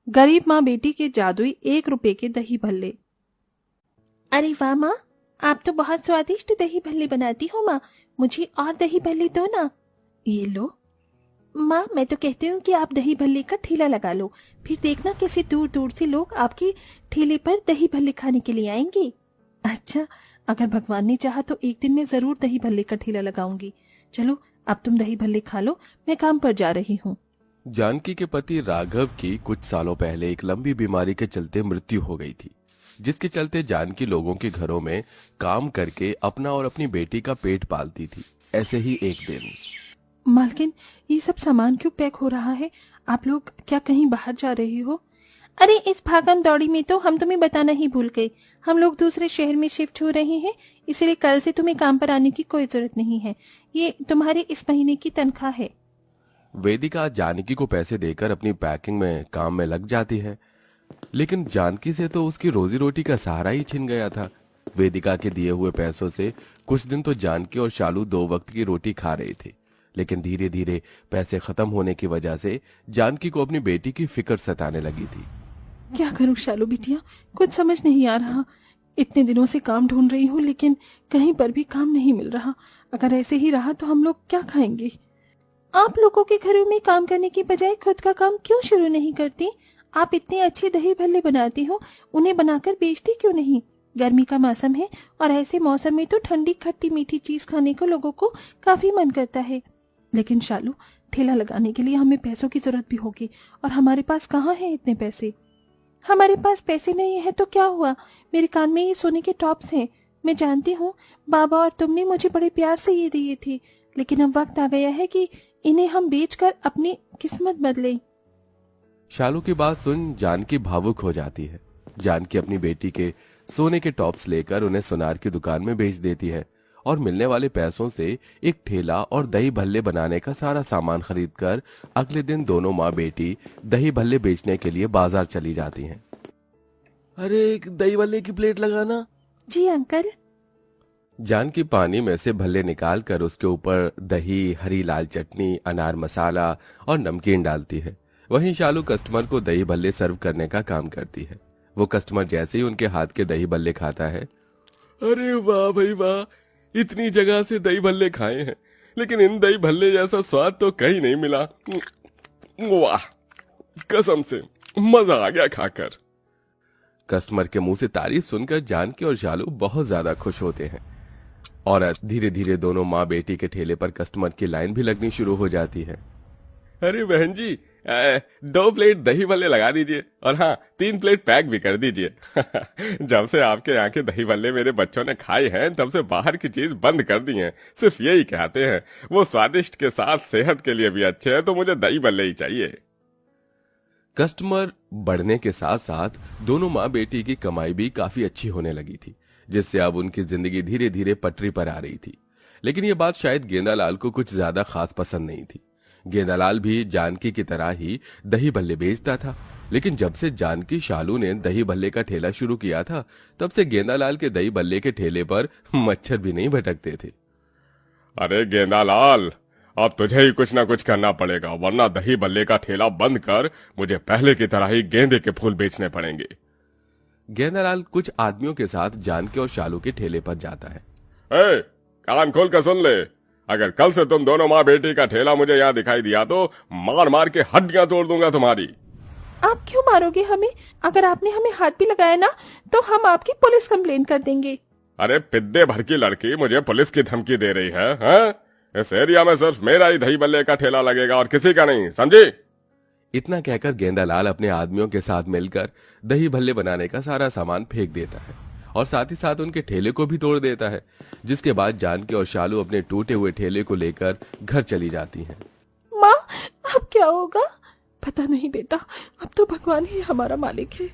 गरीब माँ बेटी के जादुई 1 रुपए के दही भल्ले। अरे वाह माँ, आप तो बहुत स्वादिष्ट दही भल्ले बनाती हो माँ, मुझे और दही भल्ले दो ना। ये लो माँ, मैं तो कहती हूँ कि आप दही भल्ले का ठेला लगा लो, फिर देखना कैसे दूर दूर से लोग आपके ठेले पर दही भल्ले खाने के लिए आएंगे। अच्छा, अगर भगवान ने चाहा तो एक दिन मैं जरूर दही भल्ले का ठेला लगाऊंगी। चलो अब तुम दही भल्ले खा लो, मैं काम पर जा रही हूँ। जानकी के पति राघव की कुछ सालों पहले एक लंबी बीमारी के चलते मृत्यु हो गई थी, जिसके चलते जानकी लोगों के घरों में काम करके अपना और अपनी बेटी का पेट पालती थी। ऐसे ही एक दिन। मालकिन, ये सब सामान क्यों पैक हो रहा है? आप लोग क्या कहीं बाहर जा रही हो? अरे इस भागम दौड़ी में तो हम तुम्हें बताना ही भूल गए, हम लोग दूसरे शहर में शिफ्ट हो रहे हैं, इसलिए कल से तुम्हें काम पर आने की कोई जरूरत नहीं है। ये तुम्हारी इस महीने की तनख्वाह है। वेदिका जानकी को पैसे देकर अपनी पैकिंग में काम में लग जाती है, लेकिन जानकी से तो उसकी रोजी रोटी का सहारा ही छिन गया था। वेदिका के दिए हुए पैसों से कुछ दिन तो जानकी और शालू 2 वक्त की रोटी खा रहे थे, लेकिन धीरे धीरे पैसे खत्म होने की वजह से जानकी को अपनी बेटी की फिक्र सताने लगी थी। क्या करूं शालू बिटिया, कुछ समझ नहीं आ रहा। इतने दिनों से काम ढूंढ रही हूँ, लेकिन कहीं पर भी काम नहीं मिल रहा। अगर ऐसे ही रहा तो हम लोग क्या खाएंगे? आप लोगों के घरों में काम करने की बजाय खुद का काम क्यों शुरू नहीं करती? आप इतने अच्छे दही भल्ले बनाती हो, उन्हें बनाकर बेचती क्यों नहीं? गर्मी का मौसम है और ऐसे मौसम में तो ठंडी खट्टी मीठी चीज खाने को लोगों को काफी मन करता है। लेकिन शालू, ठेला लगाने के लिए हमें पैसों की जरूरत भी होगी, और हमारे पास कहाँ है इतने पैसे? हमारे पास पैसे नहीं है तो क्या हुआ, मेरे कान में ये सोने के टॉप्स हैं। मैं जानती हूँ बाबा और तुमने मुझे बड़े प्यार से ये दिए थे, लेकिन अब वक्त आ गया है कि इन्हें हम बेचकर अपनी किस्मत बदलें। शालू की बात सुन जानकी भावुक हो जाती है। जानकी अपनी बेटी के सोने के टॉप्स लेकर उन्हें सुनार की दुकान में बेच देती है और मिलने वाले पैसों से एक ठेला और दही भल्ले बनाने का सारा सामान खरीदकर अगले दिन दोनों माँ बेटी दही भल्ले बेचने के लिए बाजार चली जाती हैं। अरे एक दही भल्ले की प्लेट लगाना। जी अंकल। जानकी पानी में से भल्ले निकाल कर उसके ऊपर दही, हरी लाल चटनी, अनार मसाला और नमकीन डालती है। वहीं शालू कस्टमर को दही भल्ले सर्व करने का काम करती है। वो कस्टमर जैसे ही उनके हाथ के दही भल्ले खाता है, अरे वाह भाई वाह, इतनी जगह से दही भल्ले खाए हैं, लेकिन इन दही भल्ले जैसा स्वाद तो कहीं नहीं मिला। वाह, कसम से मजा आ गया खाकर। कस्टमर के मुंह से तारीफ सुनकर जानकी और शालू बहुत ज्यादा खुश होते हैं और धीरे धीरे दोनों माँ बेटी के ठेले पर कस्टमर की लाइन भी लगनी शुरू हो जाती है। अरे बहन जी, 2 प्लेट दही भल्ले लगा दीजिए, और हाँ 3 प्लेट पैक भी कर दीजिए। जब से आपके यहाँ के दही भल्ले मेरे बच्चों ने खाए हैं, तब से बाहर की चीज बंद कर दी है। सिर्फ यही कहते हैं, वो स्वादिष्ट के साथ सेहत के लिए भी अच्छे हैं, तो मुझे दही भल्ले ही चाहिए। कस्टमर बढ़ने के साथ साथ दोनों माँ बेटी की कमाई भी काफी अच्छी होने लगी थी, जिससे अब उनकी जिंदगी धीरे धीरे पटरी पर आ रही थी। लेकिन ये बात शायद गेंदालाल को कुछ ज्यादा खास पसंद नहीं थी। गेंदालाल भी जानकी की तरह ही दही भल्ले बेचता था, लेकिन जब से जानकी शालू ने दही भल्ले का ठेला शुरू किया था, तब से गेंदालाल के दही भल्ले के ठेले पर मच्छर भी नहीं भटकते थे। अरे गेंदालाल, अब तुझे ही कुछ ना कुछ करना पड़ेगा, वरना दही भल्ले का ठेला बंद कर मुझे पहले की तरह ही गेंदे के फूल बेचने पड़ेंगे। गेंदालाल कुछ आदमियों के साथ जानकी और शालू के ठेले पर जाता है। कान खोल कर सुन ले, अगर कल से तुम दोनों माँ बेटी का ठेला मुझे यहाँ दिखाई दिया तो मार मार के हड्डियां तोड़ दूंगा तुम्हारी। आप क्यों मारोगे हमें? अगर आपने हमें हाथ भी लगाया ना, तो हम आपकी पुलिस कंप्लेन कर देंगे। अरे पिद्दे भर की लड़की मुझे पुलिस की धमकी दे रही है, हैं? इस एरिया में सिर्फ मेरा ही दही भल्ले का ठेला लगेगा और किसी का नहीं, समझी? इतना कहकर गेंदालाल अपने आदमियों के साथ मिलकर दही भल्ले बनाने का सारा सामान फेंक देता है और साथ ही साथ उनके ठेले को भी तोड़ देता है, जिसके बाद जानकी और शालू अपने टूटे हुए ठेले को लेकर घर चली जाती हैं। माँ, अब क्या होगा? पता नहीं बेटा, अब तो भगवान ही हमारा मालिक है।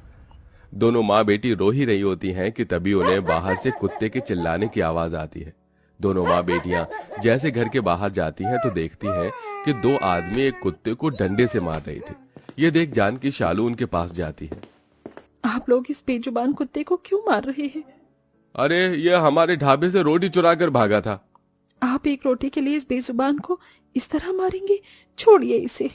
दोनों माँ बेटी रो ही रही होती हैं कि तभी उन्हें बाहर से कुत्ते के चिल्लाने की आवाज आती है। दोनों माँ बेटियां जैसे घर के बाहर जाती हैं तो देखती हैं कि 2 आदमी एक कुत्ते को डंडे से मार रहे थे। ये देख जानकी शालू उनके पास जाती है। आप लोग इस बेजुबान कुत्ते को क्यों मार रहे हैं? अरे ये हमारे ढाबे से रोटी चुरा कर भागा था। आप एक रोटी के लिए इस बेजुबान को इस तरह मारेंगे? छोड़िए इसे।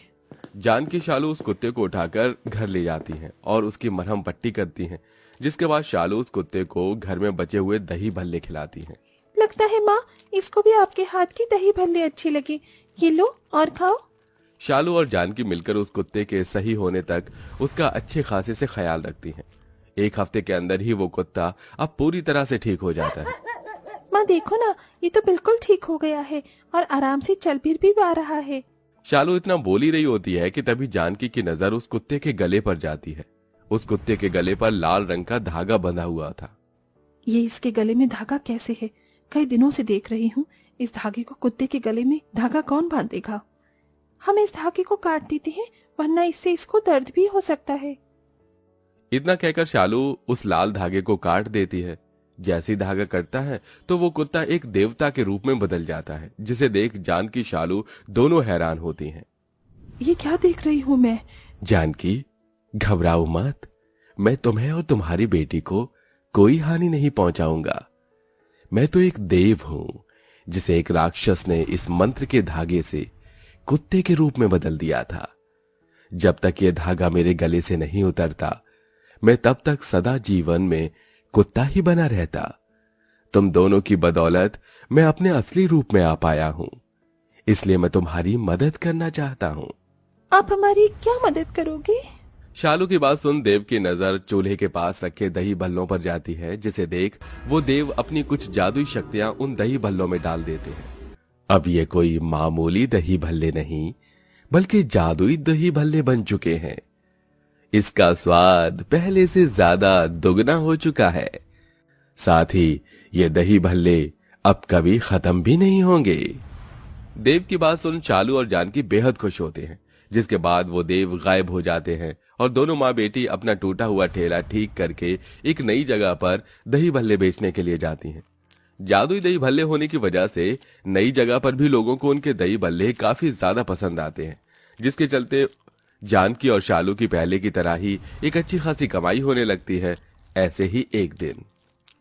जानकी शालू उस कुत्ते को उठाकर घर ले जाती हैं और उसकी मरहम पट्टी करती हैं, जिसके बाद शालू उस कुत्ते को घर में बचे हुए दही भल्ले खिलाती हैं। लगता है माँ इसको भी आपके हाथ की दही भल्ले अच्छी लगे, ये लो और खाओ। शालू और जानकी मिलकर उस कुत्ते के सही होने तक उसका अच्छे खासे से ख्याल रखती हैं। 1 हफ्ते के अंदर ही वो कुत्ता अब पूरी तरह से ठीक हो जाता है। माँ देखो ना, ये तो बिल्कुल ठीक हो गया है और आराम से चल फिर भी आ रहा है। शालू इतना बोल ही रही होती है कि तभी जानकी की नजर उस कुत्ते के गले पर जाती है। उस कुत्ते के गले पर लाल रंग का धागा बंधा हुआ था। ये इसके गले में धागा कैसे है? कई दिनों से देख रही हूँ, इस धागे को कुत्ते के गले में धागा कौन बांधेगा? हम इस धागे को काट देते हैं, वरना इससे इसको दर्द भी हो सकता है। इतना कहकर शालू उस लाल धागे को काट देती है। जैसे ही धागा कटता है तो वो कुत्ता एक देवता के रूप में बदल जाता है, जिसे देख जानकी शालू दोनों हैरान होती हैं। ये क्या देख रही हूँ मैं? जानकी, घबराओ मत, मैं तुम्हें और तुम्हारी बेटी को कोई हानि नहीं पहुंचाऊंगा। मैं तो एक देव हूं, जिसे एक राक्षस ने इस मंत्र के धागे से कुत्ते के रूप में बदल दिया था। जब तक ये धागा मेरे गले से नहीं उतरता, मैं तब तक सदा जीवन में कुत्ता ही बना रहता। तुम दोनों की बदौलत मैं अपने असली रूप में आ पाया हूं, इसलिए मैं तुम्हारी मदद करना चाहता हूं। आप हमारी क्या मदद करोगे? शालू की बात सुन देव की नजर चूल्हे के पास रखे दही भल्लों पर जाती है, जिसे देख वो देव अपनी कुछ जादुई शक्तियां उन दही भल्लों में डाल देते हैं। अब ये कोई मामूली दही भल्ले नहीं, बल्कि जादुई दही भल्ले बन चुके हैं। इसका स्वाद पहले से ज्यादा दुगना हो चुका है। साथ ही ये दही भल्ले अब कभी खत्म भी नहीं होंगे। देव की बात सुन शालू और जानकी बेहद खुश होते हैं, जिसके बाद वो देव गायब हो जाते हैं और दोनों माँ बेटी अपना टूटा हुआ ठेला ठीक करके एक नई जगह पर दही भल्ले बेचने के लिए जाती हैं। जादुई दही भल्ले होने की वजह से नई जगह पर भी लोगों को उनके दही भल्ले काफी ज्यादा पसंद आते हैं, जिसके चलते जानकी और शालू की पहले की तरह ही एक अच्छी खासी कमाई होने लगती है। ऐसे ही एक दिन,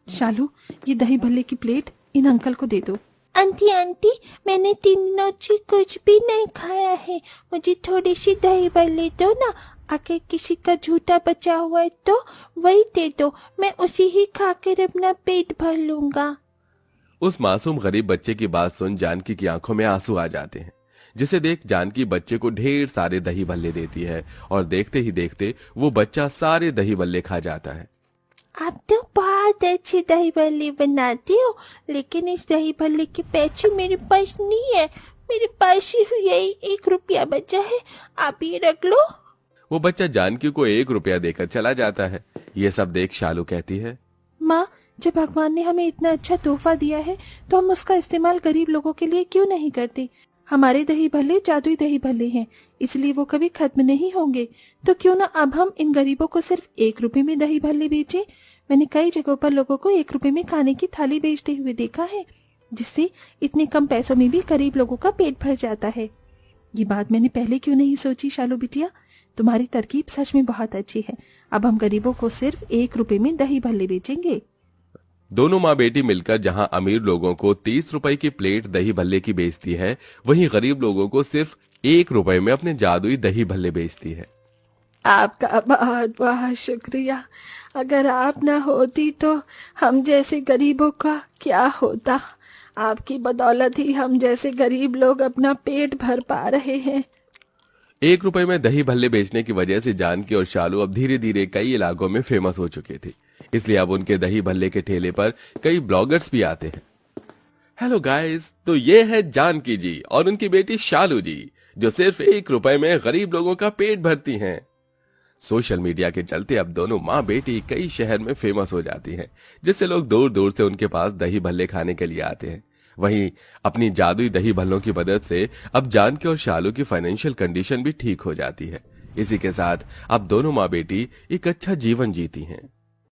शालू, ये दही भल्ले की प्लेट इन अंकल को दे दो। आंटी आंटी, मैंने 3 दिनों से कुछ भी नहीं खाया है, मुझे थोड़ी सी दही भल्ले दो ना। अगर किसी का झूठा बचा हुआ है तो वही दे दो, मैं उसी ही खाकर अपना पेट भर लूंगा। उस मासूम गरीब बच्चे की बात सुन जानकी की आंखों में आंसू आ जाते हैं, जिसे देख जानकी बच्चे को ढेर सारे दही भल्ले देती है और देखते ही देखते वो बच्चा सारे दही भल्ले खा जाता है। आप तो बहुत अच्छे दही भल्ले बनाते हो, लेकिन इस दही भल्ले के पैसे मेरे पास नहीं है। मेरे पास सिर्फ यही 1 रुपया बचा है, आप ये रख लो। वो बच्चा जानकी को 1 रुपया देकर चला जाता है। ये सब देख शालू कहती है, माँ, जब भगवान ने हमें इतना अच्छा तोहफा दिया है तो हम उसका इस्तेमाल गरीब लोगों के लिए क्यों नहीं करते? हमारे दही भल्ले जादुई दही भल्ले हैं, इसलिए वो कभी खत्म नहीं होंगे। तो क्यों ना अब हम इन गरीबों को सिर्फ 1 रुपए में दही भल्ले बेचें। मैंने कई जगहों पर लोगों को 1 रुपए में खाने की थाली बेचते हुए देखा है, जिससे इतने कम पैसों में भी गरीब लोगों का पेट भर जाता है। ये बात मैंने पहले क्यों नहीं सोची शालू बिटिया? तुम्हारी तरकीब सच में बहुत अच्छी है। अब हम गरीबों को सिर्फ 1 रुपए में दही भल्ले बेचेंगे। दोनों माँ बेटी मिलकर जहाँ अमीर लोगों को 30 रुपए की प्लेट दही भल्ले की बेचती है, वहीं गरीब लोगों को सिर्फ 1 रुपए में अपने जादुई दही भल्ले बेचती है। आपका बहुत बहुत शुक्रिया। अगर आप ना होती तो हम जैसे गरीबों का क्या होता? आपकी बदौलत ही हम जैसे गरीब लोग अपना पेट भर पा रहे हैं। 1 रुपए में दही भल्ले बेचने की वजह से जानकी और शालू अब धीरे धीरे कई इलाकों में फेमस हो चुके थे, इसलिए अब उनके दही भल्ले के ठेले पर कई ब्लॉगर्स भी आते हैं। हेलो गाइस, तो ये है जानकी जी और उनकी बेटी शालू जी, जो सिर्फ 1 रुपए में गरीब लोगों का पेट भरती हैं। सोशल मीडिया के चलते अब दोनों माँ बेटी कई शहर में फेमस हो जाती हैं, जिससे लोग दूर दूर से उनके पास दही भल्ले खाने के लिए आते हैं। वहीं अपनी जादुई दही भल्लों की मदद से अब जानकी और शालू की फाइनेंशियल कंडीशन भी ठीक हो जाती है। इसी के साथ अब दोनों माँ बेटी एक अच्छा जीवन जीती हैं।